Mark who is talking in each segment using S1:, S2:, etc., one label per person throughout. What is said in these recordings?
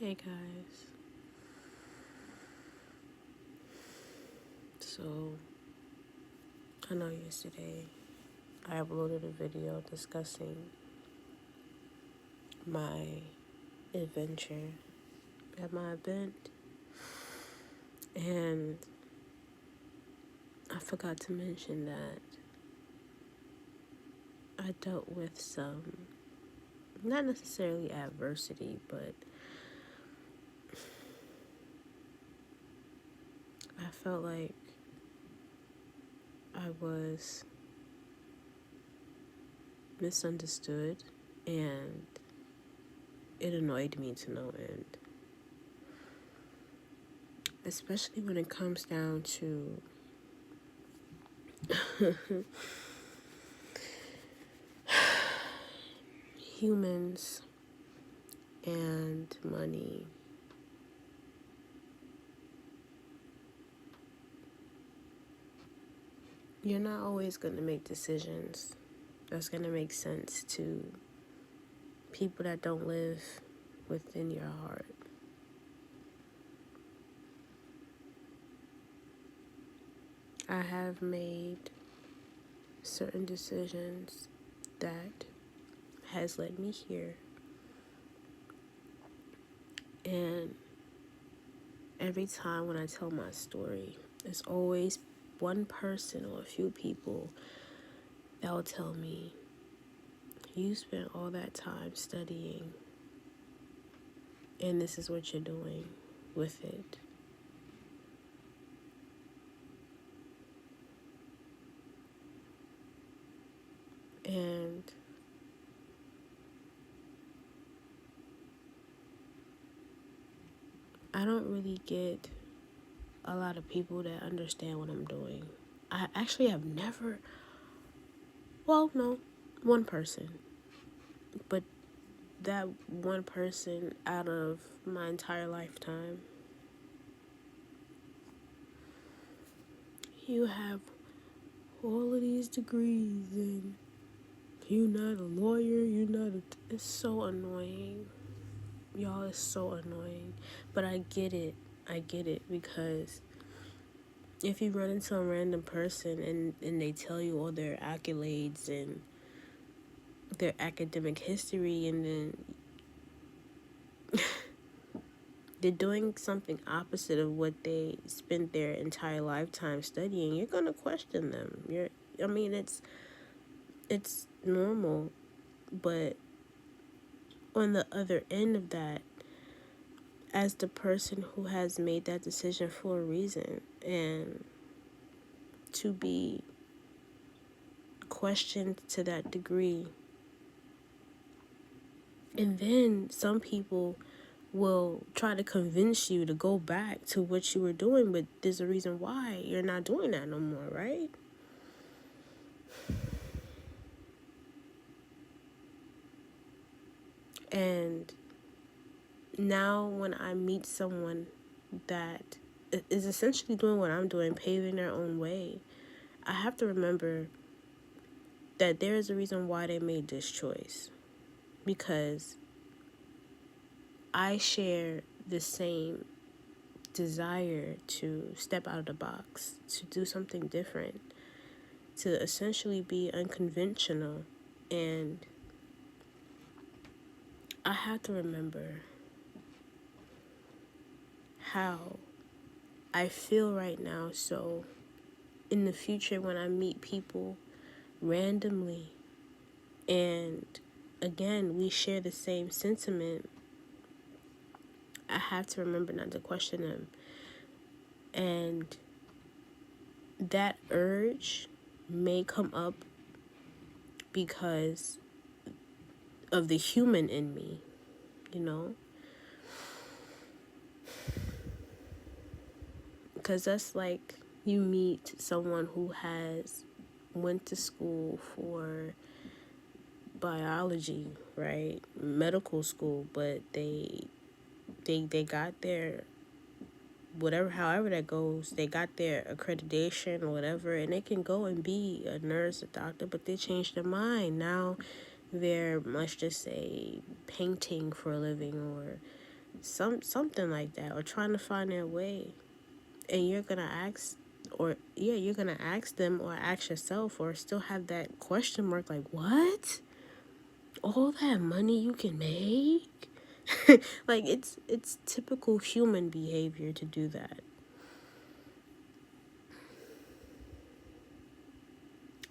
S1: Hey guys, so I know yesterday I uploaded a video discussing my adventure at my event, and I forgot to mention that I dealt with some, not necessarily adversity, but I felt like I was misunderstood, and it annoyed me to no end. Especially when it comes down to humans and money. You're not always going to make decisions that's going to make sense to people that don't live within your heart. I have made certain decisions that has led me here, and every time when I tell my story, there's always one person or a few people that will tell me, you spent all that time studying and this is what you're doing with it. And I don't really get a lot of people that understand what I'm doing. I actually have never, one person. But that one person out of my entire lifetime. You have all of these degrees and you're not a lawyer, it's so annoying. Y'all, it's so annoying. But I get it because if you run into a random person and they tell you all their accolades and their academic history, and then they're doing something opposite of what they spent their entire lifetime studying, you're gonna question them. It's normal, but on the other end of that, as the person who has made that decision for a reason, and to be questioned to that degree, and then some people will try to convince you to go back to what you were doing, but there's a reason why you're not doing that no more, right? And now when I meet someone that is essentially doing what I'm doing, paving their own way, I have to remember that there is a reason why they made this choice. Because I share the same desire to step out of the box, to do something different, to essentially be unconventional. And I have to remember how I feel right now, so in the future when I meet people randomly and again we share the same sentiment, I have to remember not to question them. And that urge may come up because of the human in me, because that's like you meet someone who has went to school for biology, right? Medical school, but they got their however that goes, they got their accreditation or whatever, and they can go and be a nurse, a doctor, but they changed their mind. Now they're, let's just say, painting for a living, or something like that, or trying to find their way. And you're gonna ask, or yeah, you're gonna ask them or ask yourself, or still have that question mark, like, what? All that money you can make? Like, it's typical human behavior to do that.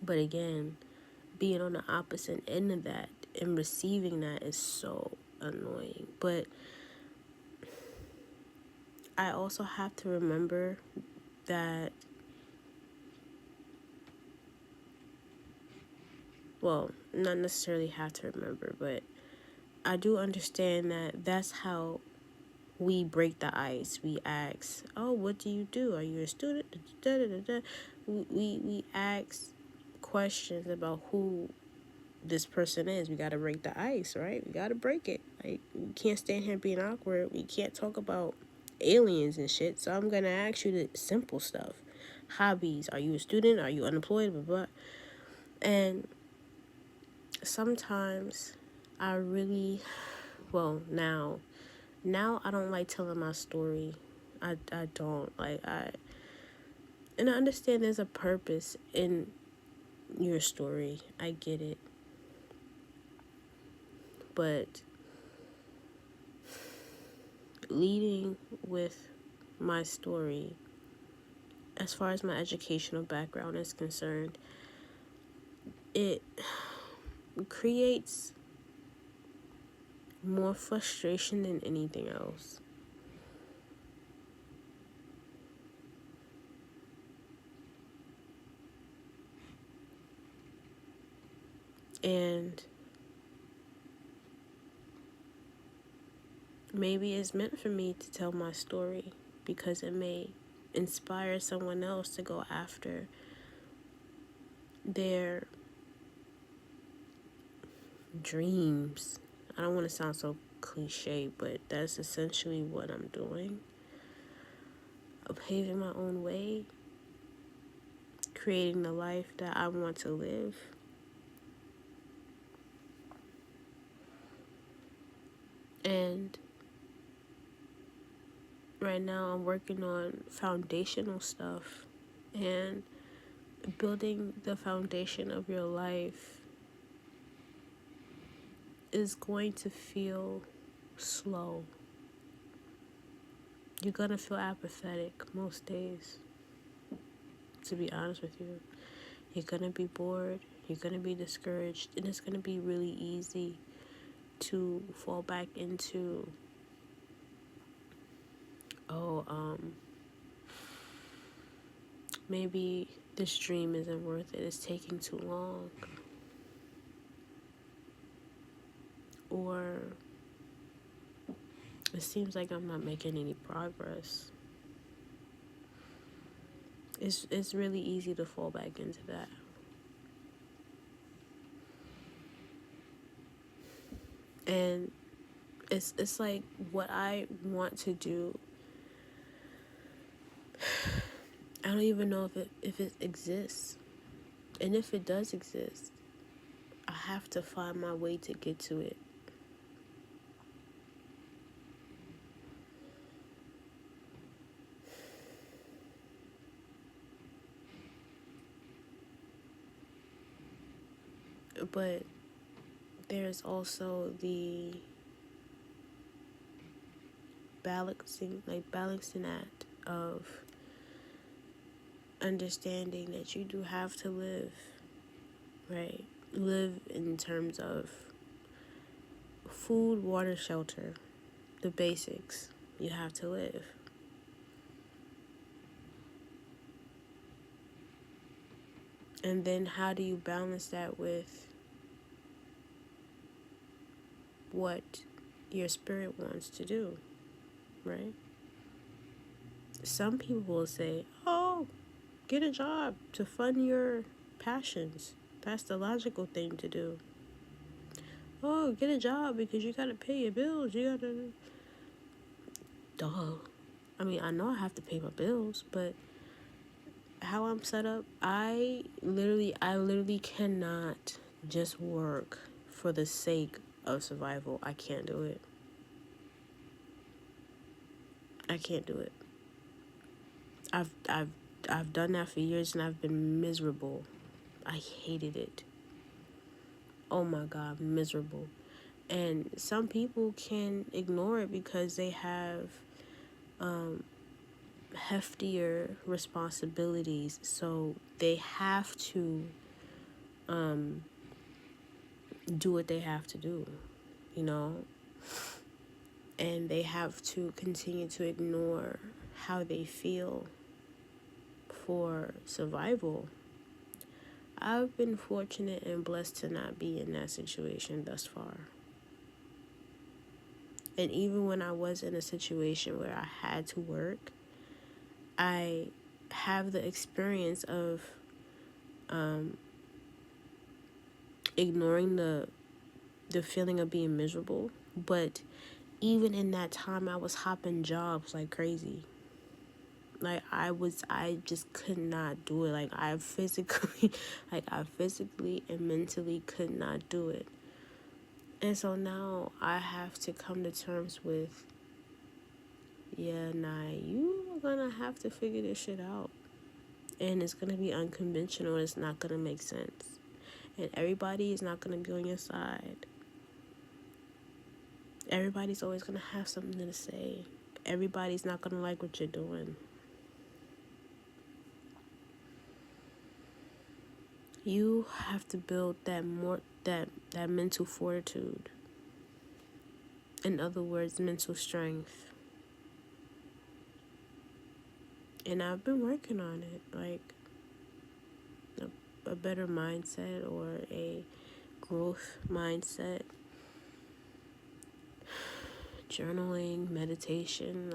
S1: But again, being on the opposite end of that and receiving that is so annoying. But I also have to remember that, well, not necessarily have to remember, but I do understand that that's how we break the ice. We ask, oh, what do you do? Are you a student? Da, da, da, da. We ask questions about who this person is. We got to break the ice, right? We got to break it. Like, we can't stand here being awkward. We can't talk about aliens and shit. So I'm going to ask you the simple stuff. Hobbies. Are you a student? Are you unemployed? Blah, blah. And sometimes I really, well, now I don't like telling my story. I don't. And I understand there's a purpose in your story. I get it. But leading with my story, as far as my educational background is concerned, it creates more frustration than anything else. And maybe it's meant for me to tell my story because it may inspire someone else to go after their dreams. I don't want to sound so cliche, but that's essentially what I'm doing. I'm paving my own way, creating the life that I want to live. And right now I'm working on foundational stuff, and building the foundation of your life is going to feel slow. You're gonna feel apathetic most days, to be honest with you. You're gonna be bored, you're gonna be discouraged, and it's gonna be really easy to fall back into, maybe this dream isn't worth it, it's taking too long. Or it seems like I'm not making any progress. It's really easy to fall back into that. And it's like what I want to do, I don't even know if it exists. And if it does exist, I have to find my way to get to it. But there's also the balancing act of understanding that you do have to live, right? Live in terms of food, water, shelter, the basics. You have to live. And then how do you balance that with what your spirit wants to do, right? Some people will say, oh, get a job to fund your passions. That's the logical thing to do. Oh, get a job because you gotta pay your bills. You gotta... Duh. I mean, I know I have to pay my bills, but how I'm set up, I literally cannot just work for the sake of survival. I can't do it. I can't do it. I've I've I've done that for years and I've been miserable. I hated it. Oh my God, miserable. And some people can ignore it because they have heftier responsibilities, so they have to do what they have to do, you know, and they have to continue to ignore how they feel for survival. I've been fortunate and blessed to not be in that situation thus far. And even when I was in a situation where I had to work, I have the experience of ignoring the feeling of being miserable. But even in that time, I was hopping jobs like crazy. Like I just could not do it. Like I physically, I physically and mentally could not do it. And so now I have to come to terms with, yeah, nah, you are gonna have to figure this shit out. And it's gonna be unconventional. It's not gonna make sense. And everybody is not gonna be on your side. Everybody's always gonna have something to say. Everybody's not gonna like what you're doing. You have to build that mental fortitude. In other words, mental strength. And I've been working on it, like a better mindset or a growth mindset. Journaling, meditation,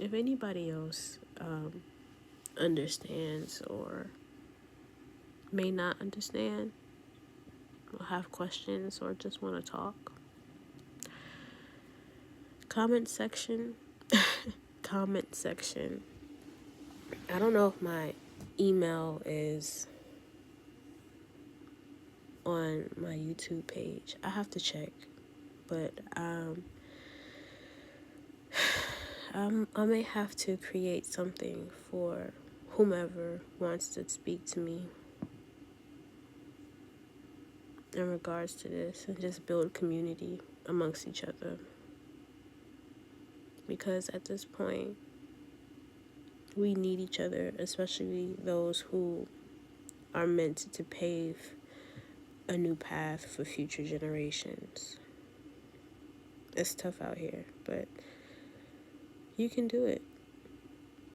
S1: if anybody else understands or may not understand, or have questions, or just want to talk, comment section. Comment section. I don't know if my email is on my YouTube page. I have to check, but I may have to create something for whomever wants to speak to me in regards to this, and just build community amongst each other. Because at this point, we need each other, especially those who are meant to pave a new path for future generations. It's tough out here, but you can do it.